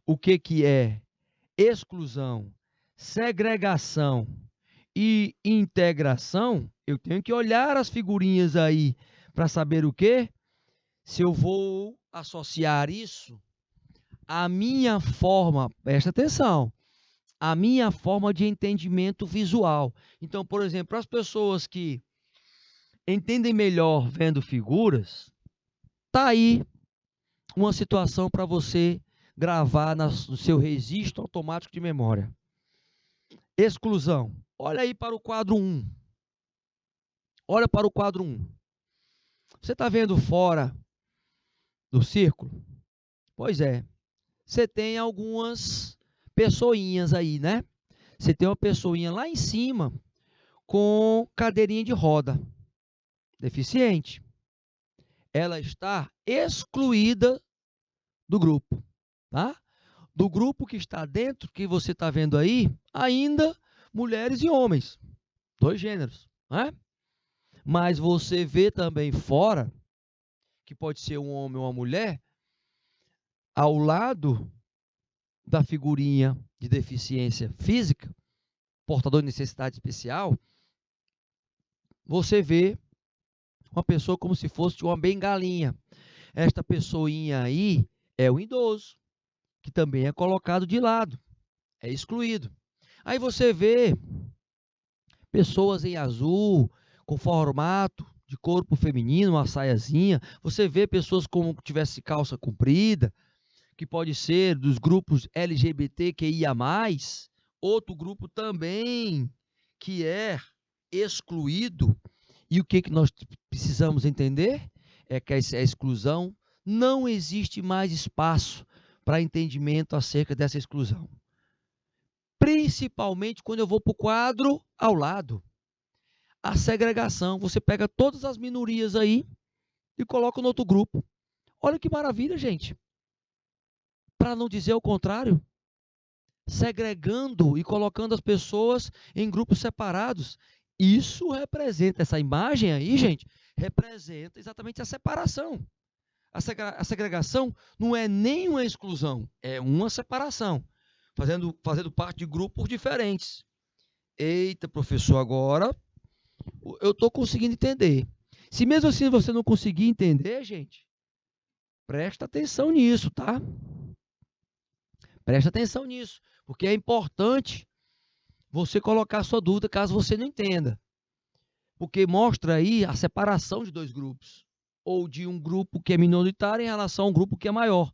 A: o que é exclusão, segregação e integração, eu tenho que olhar as figurinhas aí para saber o quê? Se eu vou associar isso à minha forma, presta atenção, a minha forma de entendimento visual. Então, por exemplo, para as pessoas que entendem melhor vendo figuras, tá aí uma situação para você gravar no seu registro automático de memória. Exclusão. Olha aí para o quadro 1. Olha para o quadro 1. Você está vendo fora do círculo? Pois é. Você tem algumas pessoinhas aí, né? Você tem uma pessoinha lá em cima com cadeirinha de roda, deficiente. Ela está excluída do grupo, tá? Do grupo que está dentro, que você está vendo aí, ainda mulheres e homens, 2 gêneros, né? Mas você vê também fora, que pode ser um homem ou uma mulher, ao lado da figurinha de deficiência física, portador de necessidade especial, você vê uma pessoa como se fosse uma bengalinha. Esta pessoinha aí é o idoso, que também é colocado de lado, é excluído. Aí você vê pessoas em azul, com formato de corpo feminino, uma saiazinha. Você vê pessoas como se tivesse calça comprida, que pode ser dos grupos LGBTQIA+, outro grupo também que é excluído. E o que nós precisamos entender? É que a exclusão, não existe mais espaço para entendimento acerca dessa exclusão. Principalmente quando eu vou para o quadro ao lado. A segregação, você pega todas as minorias aí e coloca no outro grupo. Olha que maravilha, gente. Para não dizer o contrário, segregando e colocando as pessoas em grupos separados. Isso representa, essa imagem aí, gente, representa exatamente a separação. A segregação não é nem uma exclusão, é uma separação, fazendo parte de grupos diferentes. Eita, professor, agora eu estou conseguindo entender. Se mesmo assim você não conseguir entender, gente, presta atenção nisso, tá? Presta atenção nisso, porque é importante você colocar sua dúvida caso você não entenda. Porque mostra aí a separação de 2 grupos, ou de um grupo que é minoritário em relação a um grupo que é maior.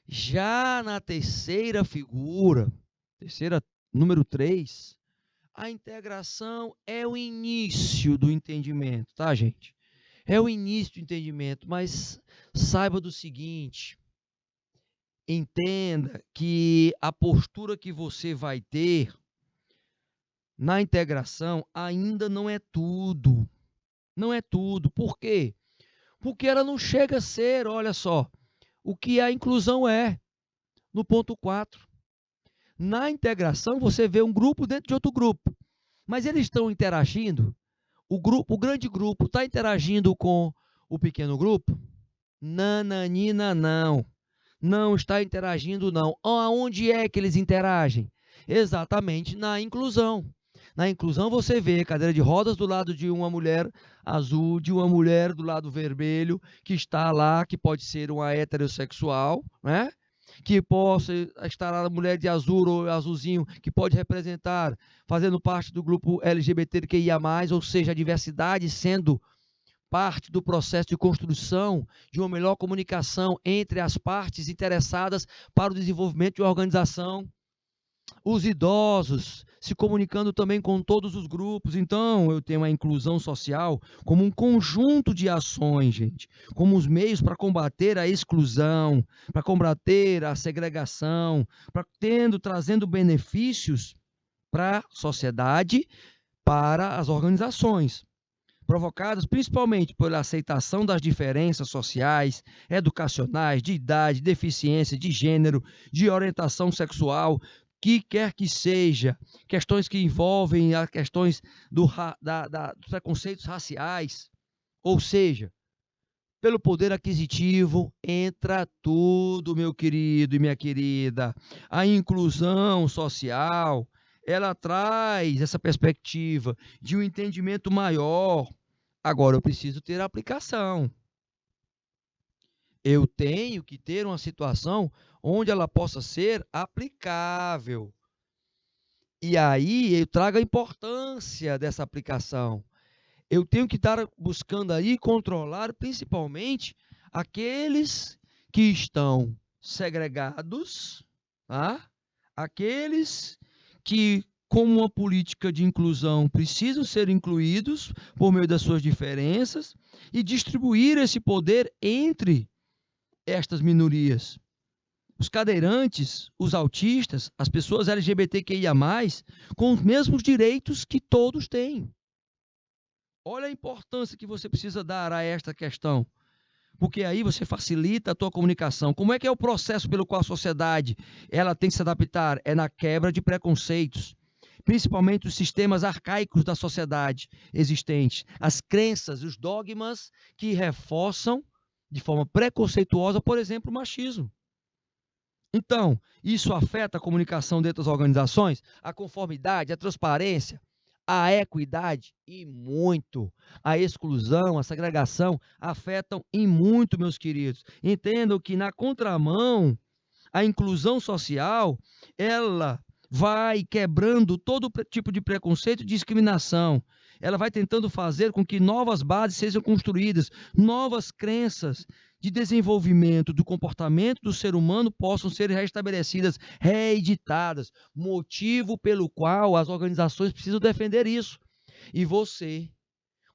A: Já na terceira figura, número 3, a integração é o início do entendimento, tá, gente? É o início do entendimento, mas saiba do seguinte, entenda que a postura que você vai ter na integração ainda não é tudo. Não é tudo. Por quê? Porque ela não chega a ser, olha só, o que a inclusão é, no ponto 4. Na integração, você vê um grupo dentro de outro grupo, mas eles estão interagindo? o grande grupo está interagindo com o pequeno grupo? Nananina, não. Não está interagindo, não. Aonde é que eles interagem? Exatamente na inclusão. Na inclusão você vê cadeira de rodas do lado de uma mulher azul, de uma mulher do lado vermelho, que está lá, que pode ser uma heterossexual, né? Que possa estar lá a mulher de azul ou azulzinho, que pode representar, fazendo parte do grupo LGBTQIA+, ou seja, a diversidade sendo parte do processo de construção de uma melhor comunicação entre as partes interessadas para o desenvolvimento de uma organização. Os idosos se comunicando também com todos os grupos. Então, eu tenho a inclusão social como um conjunto de ações, gente, como os meios para combater a exclusão, para combater a segregação, trazendo benefícios para a sociedade, para as organizações, provocadas principalmente pela aceitação das diferenças sociais, educacionais, de idade, deficiência, de gênero, de orientação sexual, que quer que seja, questões que envolvem as questões dos preconceitos raciais, ou seja, pelo poder aquisitivo, entra tudo, meu querido e minha querida. A inclusão social, ela traz essa perspectiva de um entendimento maior. Agora, eu preciso ter aplicação. Eu tenho que ter uma situação onde ela possa ser aplicável. E aí eu trago a importância dessa aplicação. Eu tenho que estar buscando aí controlar principalmente aqueles que estão segregados, tá? Aqueles que, como uma política de inclusão, precisam ser incluídos por meio das suas diferenças e distribuir esse poder entre estas minorias. Os cadeirantes, os autistas, as pessoas LGBTQIA+, com os mesmos direitos que todos têm. Olha a importância que você precisa dar a esta questão, porque aí você facilita a tua comunicação. Como é que é o processo pelo qual a sociedade ela tem que se adaptar? É na quebra de preconceitos, principalmente os sistemas arcaicos da sociedade existentes, as crenças, os dogmas que reforçam de forma preconceituosa, por exemplo, o machismo. Então, isso afeta a comunicação dentro das organizações, a conformidade, a transparência, a equidade e muito. A exclusão, a segregação afetam e muito, meus queridos. Entendam que na contramão, a inclusão social, ela vai quebrando todo tipo de preconceito e discriminação. Ela vai tentando fazer com que novas bases sejam construídas, novas crenças de desenvolvimento do comportamento do ser humano possam ser restabelecidas, reeditadas, motivo pelo qual as organizações precisam defender isso. E você,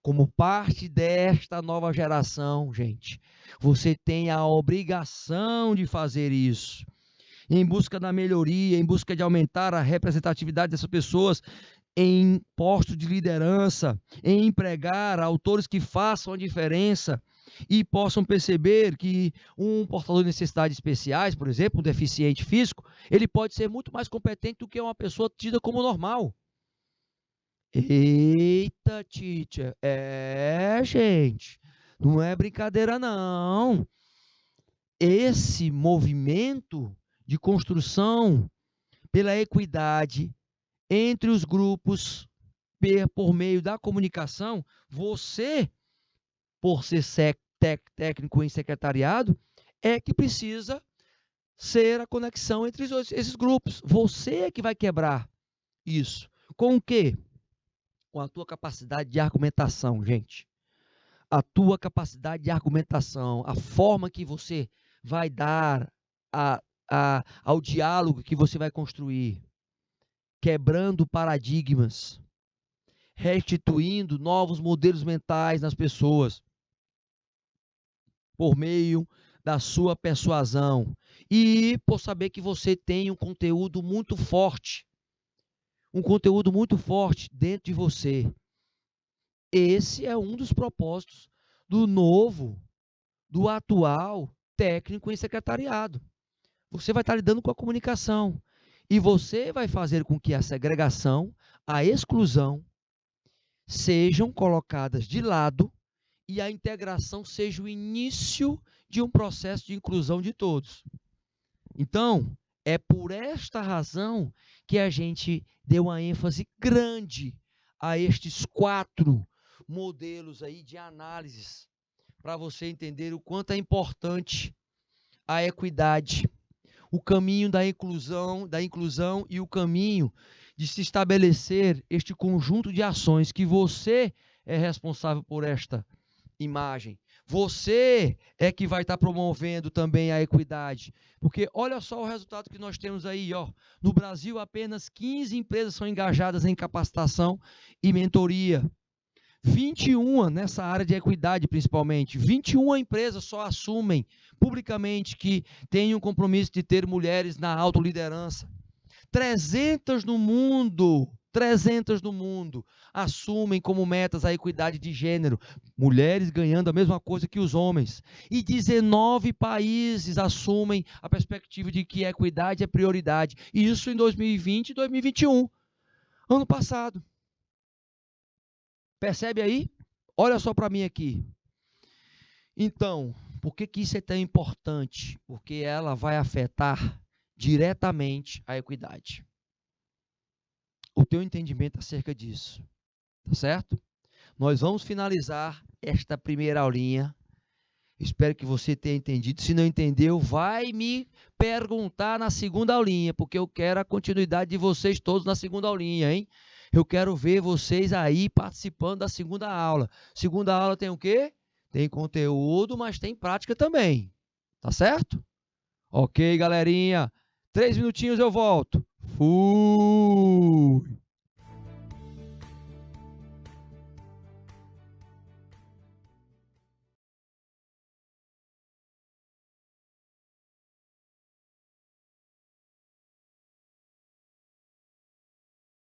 A: como parte desta nova geração, gente, você tem a obrigação de fazer isso, em busca da melhoria, em busca de aumentar a representatividade dessas pessoas em postos de liderança, em empregar autores que façam a diferença e possam perceber que um portador de necessidades especiais, por exemplo, um deficiente físico, ele pode ser muito mais competente do que uma pessoa tida como normal. Eita, teacher, gente, não é brincadeira não. Esse movimento de construção pela equidade entre os grupos por meio da comunicação, você, por ser técnico em secretariado, é que precisa ser a conexão entre esses grupos. Você é que vai quebrar isso. Com o quê? Com a tua capacidade de argumentação, gente. A tua capacidade de argumentação, a forma que você vai dar ao diálogo que você vai construir, quebrando paradigmas, restituindo novos modelos mentais nas pessoas, por meio da sua persuasão e por saber que você tem um conteúdo muito forte dentro de você. Esse é um dos propósitos do atual técnico em secretariado. Você vai estar lidando com a comunicação e você vai fazer com que a segregação, a exclusão, sejam colocadas de lado e a integração seja o início de um processo de inclusão de todos. Então, é por esta razão que a gente deu uma ênfase grande a estes 4 modelos aí de análises, para você entender o quanto é importante a equidade, o caminho da inclusão e o caminho de se estabelecer este conjunto de ações que você é responsável por esta imagem. Você é que vai estar promovendo também a equidade. Porque olha só o resultado que nós temos aí, ó. No Brasil, apenas 15 empresas são engajadas em capacitação e mentoria. 21 nessa área de equidade, principalmente. 21 empresas só assumem publicamente que têm um compromisso de ter mulheres na autoliderança. 300 no mundo assumem como metas a equidade de gênero, mulheres ganhando a mesma coisa que os homens. E 19 países assumem a perspectiva de que a equidade é prioridade. E isso em 2020 e 2021, ano passado. Percebe aí? Olha só para mim aqui. Então, por que isso é tão importante? Porque ela vai afetar diretamente a equidade. O teu entendimento acerca disso, tá certo? Nós vamos finalizar esta primeira aulinha. Espero que você tenha entendido. Se não entendeu, vai me perguntar na segunda aulinha, porque eu quero a continuidade de vocês todos na segunda aulinha, hein? Eu quero ver vocês aí participando da segunda aula. Segunda aula tem o quê? Tem conteúdo, mas tem prática também. Tá certo? Ok, galerinha. 3 minutinhos eu volto. Fui!